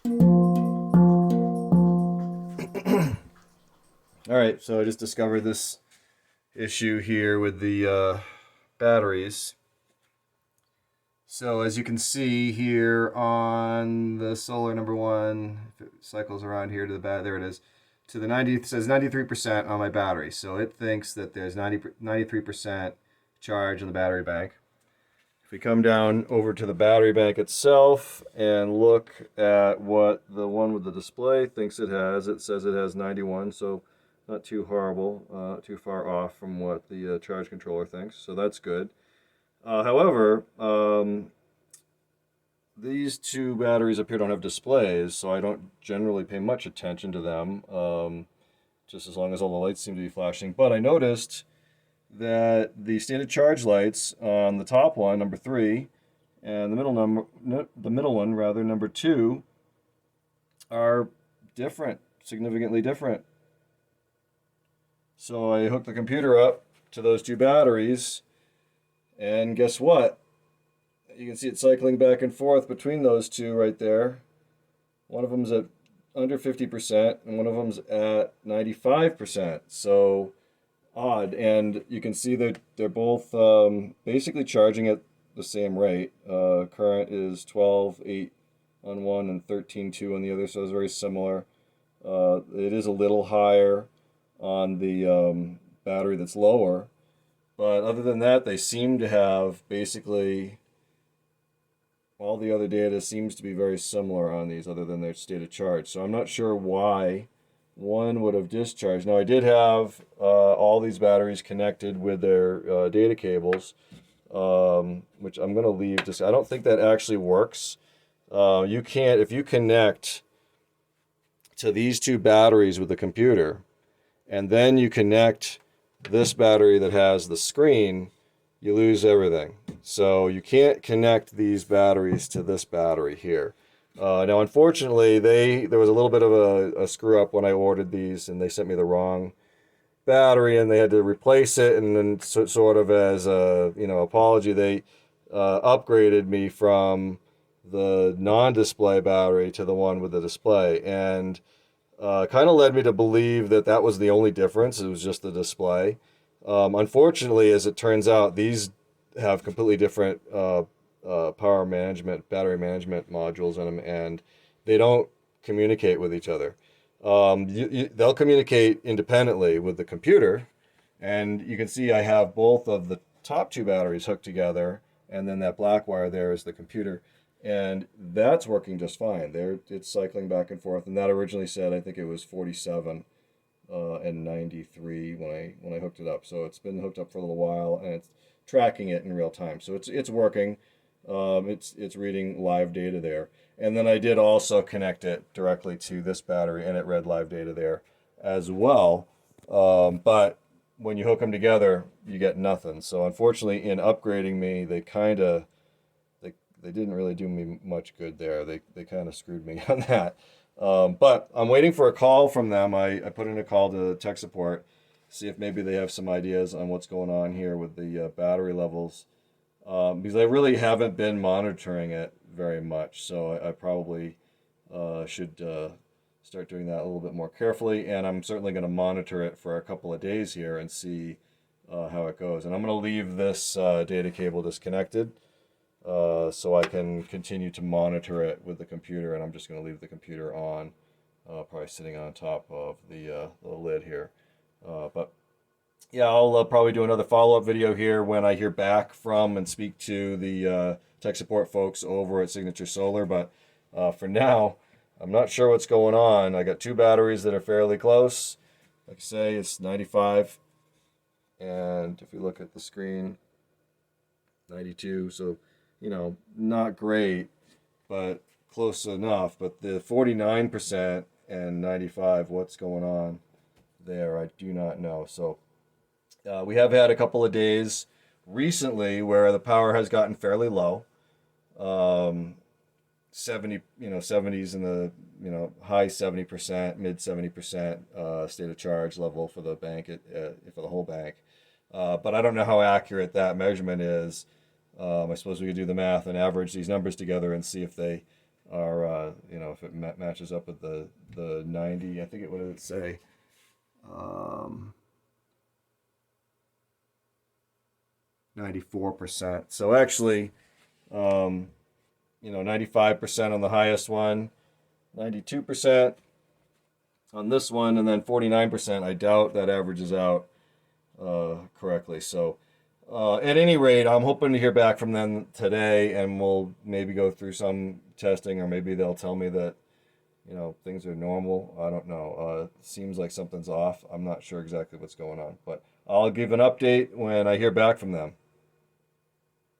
All right, so I just discovered this issue here with the batteries. So as you can see here on the solar number one, if it cycles around here to the there it is, to the 90, it says 93% on my battery. So it thinks that there's 93% charge in the battery bank. If we come down over to the battery bank itself and look at what the one with the display thinks it says it has 91, so not too horrible, too far off from what the charge controller thinks, so that's good. However, these two batteries up here don't have displays, so I don't generally pay much attention to them, just as long as all the lights seem to be flashing. But I noticed that the stated charge lights on the top one, number 3, and the middle one rather, number 2, are different, significantly different. So I hooked the computer up to those two batteries, and guess what? You can see it cycling back and forth between those two right there. One of them's at under 50%, and one of them's at 95%. So odd, and you can see that they're both basically charging at the same rate. Current is 12.8 on one and 13.2 on the other, so it's very similar. It is a little higher on the battery that's lower, but other than that, they seem to have basically all the other data seems to be very similar on these, other than their state of charge. So I'm not sure why one would have discharged. Now I did have all these batteries connected with their data cables, which I'm going to leave. Just I don't think that actually works. You can't if you connect to these two batteries with the computer, and then you connect this battery that has the screen, you lose everything. So you can't connect these batteries to this battery here. Now, unfortunately, there was a little bit of a screw up when I ordered these, and they sent me the wrong battery, and they had to replace it. And then, sort of as a apology, they upgraded me from the non-display battery to the one with the display, and kind of led me to believe that that was the only difference. It was just the display. Unfortunately, as it turns out, these have completely different power management, battery management modules in them, and they don't communicate with each other. They'll communicate independently with the computer, and you can see I have both of the top two batteries hooked together, and then that black wire there is the computer, and that's working just fine. It's cycling back and forth, and that originally said I think it was 47 and 93 when I hooked it up. So it's been hooked up for a little while, and it's tracking it in real time. So it's working. It's reading live data there. And then I did also connect it directly to this battery, and it read live data there as well. But when you hook them together, you get nothing. So unfortunately, in upgrading me, they didn't really do me much good there. They kind of screwed me on that. But I'm waiting for a call from them. I put in a call to tech support, see if maybe they have some ideas on what's going on here with the battery levels, because I really haven't been monitoring it very much. So I probably should start doing that a little bit more carefully. And I'm certainly going to monitor it for a couple of days here and see how it goes. And I'm going to leave this data cable disconnected, so I can continue to monitor it with the computer, and I'm just going to leave the computer on, probably sitting on top of the lid here. But yeah, I'll probably do another follow-up video here when I hear back from and speak to the tech support folks over at Signature Solar. But for now, I'm not sure what's going on. I got two batteries that are fairly close. Like I say, it's 95, and if you look at the screen, 92. So not great, but close enough. But the 49% and 95, what's going on there? I do not know. So we have had a couple of days recently where the power has gotten fairly low. 70s in the, high 70%, mid 70% state of charge level for the bank, for the whole bank. But I don't know how accurate that measurement is. I suppose we could do the math and average these numbers together and see if they are, if it matches up with the 90. I think what did it say? 94%. So actually, 95% on the highest one, 92% on this one, and then 49%. I doubt that averages out correctly. So at any rate, I'm hoping to hear back from them today, and we'll maybe go through some testing, or maybe they'll tell me that things are normal. I don't know. Seems like something's off. I'm not sure exactly what's going on, but I'll give an update when I hear back from them.